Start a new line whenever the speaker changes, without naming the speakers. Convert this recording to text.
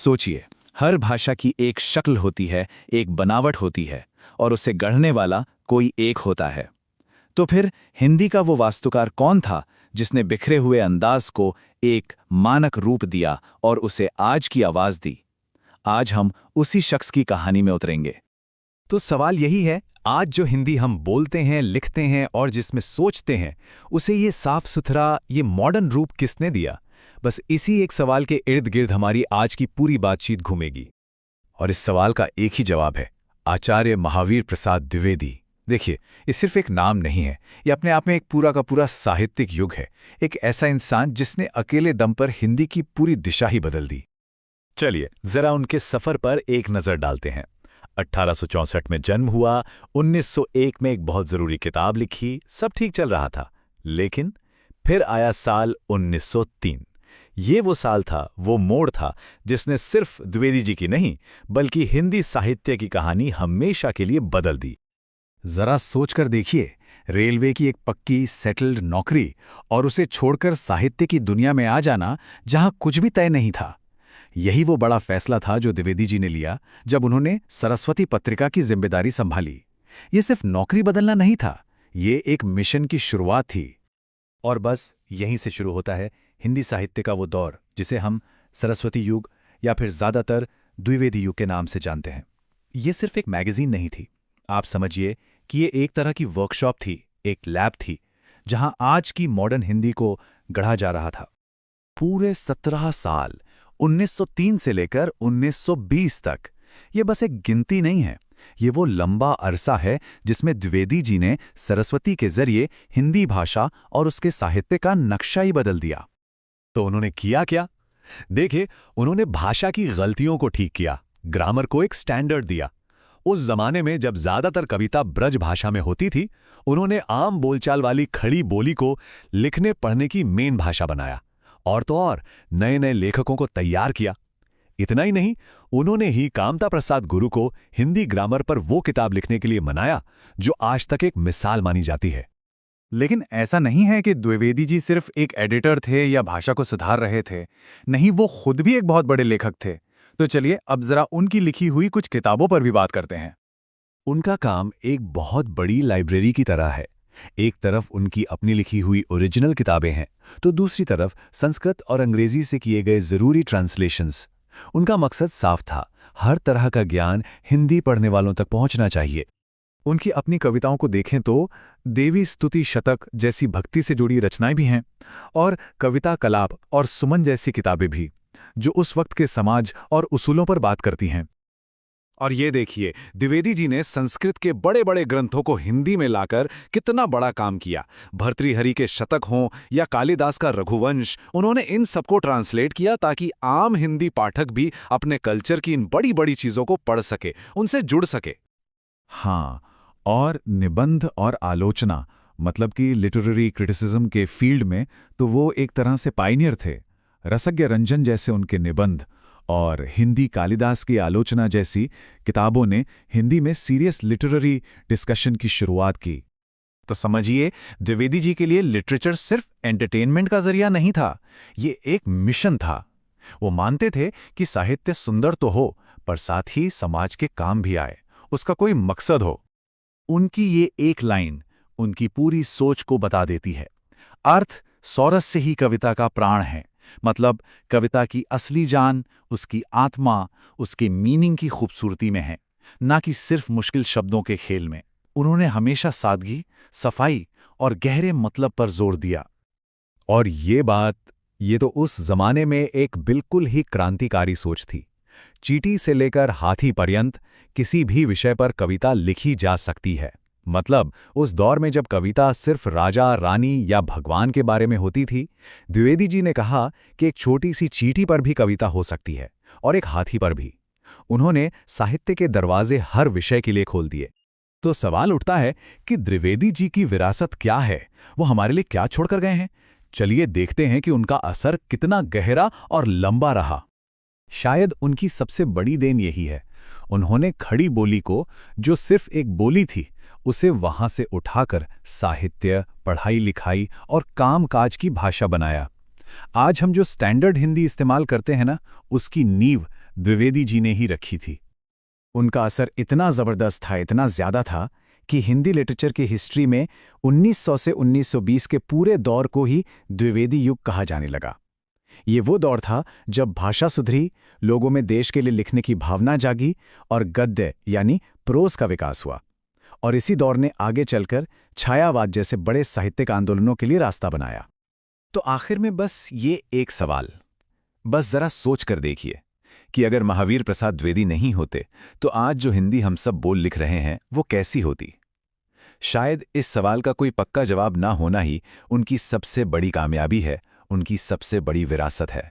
सोचिए, हर भाषा की एक शक्ल होती है, एक बनावट होती है, और उसे गढ़ने वाला कोई एक होता है। तो फिर हिंदी का वो वास्तुकार कौन था जिसने बिखरे हुए अंदाज को एक मानक रूप दिया और उसे आज की आवाज दी? आज हम उसी शख्स की कहानी में उतरेंगे।
तो सवाल यही है, आज जो हिंदी हम बोलते हैं, लिखते हैं और जिसमें सोचते हैं, उसे ये साफ सुथरा, ये मॉडर्न रूप किसने दिया? बस इसी एक सवाल के इर्द गिर्द हमारी आज की पूरी बातचीत घूमेगी। और इस सवाल का एक ही जवाब है, आचार्य महावीर प्रसाद द्विवेदी। देखिए, ये सिर्फ एक नाम नहीं है, ये अपने आप में एक पूरा का पूरा साहित्यिक युग है। एक ऐसा इंसान जिसने अकेले दम पर हिंदी की पूरी दिशा ही बदल दी। चलिए जरा उनके सफर पर एक नजर डालते हैं। 1864 में जन्म हुआ, 1901 में एक बहुत जरूरी किताब लिखी, सब ठीक चल रहा था। लेकिन फिर आया साल 1903। ये वो साल था, वो मोड़ था जिसने सिर्फ द्विवेदी जी की नहीं, बल्कि हिंदी साहित्य की कहानी हमेशा के लिए बदल दी।
जरा सोचकर देखिए, रेलवे की एक पक्की सेटल्ड नौकरी और उसे छोड़कर साहित्य की दुनिया में आ जाना, जहां कुछ भी तय नहीं था। यही वो बड़ा फैसला था जो द्विवेदी जी ने लिया जब उन्होंने सरस्वती पत्रिका की जिम्मेदारी संभाली। ये सिर्फ नौकरी बदलना नहीं था, ये एक मिशन की शुरुआत थी।
और बस यहीं से शुरू होता है हिंदी साहित्य का वो दौर जिसे हम सरस्वती युग या फिर ज्यादातर द्विवेदी युग के नाम से जानते हैं। ये सिर्फ एक मैगजीन नहीं थी, आप समझिए कि ये एक तरह की वर्कशॉप थी, एक लैब थी, जहां आज की मॉडर्न हिंदी को गढ़ा जा रहा था।
पूरे 17 साल, 1903 से लेकर 1920 तक, ये बस एक गिनती नहीं है, ये वो लंबा अरसा है जिसमें द्विवेदी जी ने सरस्वती के जरिए हिंदी भाषा और उसके साहित्य का नक्शा ही बदल दिया।
तो उन्होंने किया क्या? देखिए, उन्होंने भाषा की गलतियों को ठीक किया, ग्रामर को एक स्टैंडर्ड दिया। उस जमाने में जब ज्यादातर कविता ब्रज भाषा में होती थी, उन्होंने आम बोलचाल वाली खड़ी बोली को लिखने पढ़ने की मेन भाषा बनाया। और तो और नए नए लेखकों को तैयार किया। इतना ही नहीं, उन्होंने ही कामता प्रसाद गुरु को हिंदी ग्रामर पर वो किताब लिखने के लिए मनाया जो आज तक एक मिसाल मानी जाती है।
लेकिन ऐसा नहीं है कि द्विवेदी जी सिर्फ एक एडिटर थे या भाषा को सुधार रहे थे। नहीं, वो खुद भी एक बहुत बड़े लेखक थे। तो चलिए अब जरा उनकी लिखी हुई कुछ किताबों पर भी बात करते हैं।
उनका काम एक बहुत बड़ी लाइब्रेरी की तरह है। एक तरफ उनकी अपनी लिखी हुई ओरिजिनल किताबें हैं, तो दूसरी तरफ संस्कृत और अंग्रेजी से किए गए जरूरी ट्रांसलेशंस। उनका मकसद साफ था, हर तरह का ज्ञान हिंदी पढ़ने वालों तक पहुंचना चाहिए।
उनकी अपनी कविताओं को देखें तो देवी स्तुति शतक जैसी भक्ति से जुड़ी रचनाएं भी हैं, और कविता कलाप और सुमन जैसी किताबें भी, जो उस वक्त के समाज और उसूलों पर बात करती हैं।
और ये देखिए, द्विवेदी जी ने संस्कृत के बड़े बड़े ग्रंथों को हिंदी में लाकर कितना बड़ा काम किया। भर्तृहरि के शतक हों या कालिदास का रघुवंश, उन्होंने इन सबको ट्रांसलेट किया ताकि आम हिंदी पाठक भी अपने कल्चर की इन बड़ी बड़ी चीजों को पढ़ सके, उनसे जुड़ सके।
हाँ, और निबंध और आलोचना, मतलब कि लिटरेरी क्रिटिसिज्म के फील्ड में तो वो एक तरह से पायनियर थे। रसज्ञ रंजन जैसे उनके निबंध और हिंदी कालिदास की आलोचना जैसी किताबों ने हिंदी में सीरियस लिटरेरी डिस्कशन की शुरुआत की। तो समझिए, द्विवेदी जी के लिए लिटरेचर सिर्फ एंटरटेनमेंट का जरिया नहीं था, ये एक मिशन था। वो मानते थे कि साहित्य सुंदर तो हो, पर साथ ही समाज के काम भी आए, उसका कोई मकसद हो। उनकी ये एक लाइन उनकी पूरी सोच को बता देती है। अर्थ सौरस से ही कविता का प्राण है, मतलब कविता की असली जान, उसकी आत्मा, उसके मीनिंग की खूबसूरती में है, ना कि सिर्फ मुश्किल शब्दों के खेल में। उन्होंने हमेशा सादगी, सफाई और गहरे मतलब पर जोर दिया।
और ये तो उस जमाने में एक बिल्कुल ही क्रांतिकारी सोच थी। चींटी से लेकर हाथी पर्यंत किसी भी विषय पर कविता लिखी जा सकती है। मतलब उस दौर में जब कविता सिर्फ राजा, रानी या भगवान के बारे में होती थी, द्विवेदी जी ने कहा कि एक छोटी सी चींटी पर भी कविता हो सकती है, और एक हाथी पर भी। उन्होंने साहित्य के दरवाजे हर विषय के लिए खोल दिए। तो सवाल उठता है कि द्विवेदी जी की विरासत क्या है, वो हमारे लिए क्या छोड़कर गए हैं? चलिए देखते हैं कि उनका असर कितना गहरा और लंबा रहा। शायद उनकी सबसे बड़ी देन यही है, उन्होंने खड़ी बोली को, जो सिर्फ एक बोली थी, उसे वहां से उठाकर साहित्य, पढ़ाई लिखाई और काम काज की भाषा बनाया।
आज हम जो स्टैंडर्ड हिंदी इस्तेमाल करते हैं ना, उसकी नींव द्विवेदी जी ने ही रखी थी।
उनका असर इतना ज़बरदस्त था, इतना ज़्यादा था कि हिंदी लिटरेचर की हिस्ट्री में 1900 से 1920 के पूरे दौर को ही द्विवेदी युग कहा जाने लगा। ये वो दौर था जब भाषा सुधरी, लोगों में देश के लिए लिखने की भावना जागी और गद्य यानी प्रोज का विकास हुआ। और इसी दौर ने आगे चलकर छायावाद जैसे बड़े साहित्यिक आंदोलनों के लिए रास्ता बनाया।
तो आखिर में बस ये एक सवाल, बस जरा सोच कर देखिए कि अगर महावीर प्रसाद द्विवेदी नहीं होते तो आज जो हिंदी हम सब बोल लिख रहे हैं वो कैसी होती। शायद इस सवाल का कोई पक्का जवाब ना होना ही उनकी सबसे बड़ी कामयाबी है, उनकी सबसे बड़ी विरासत है।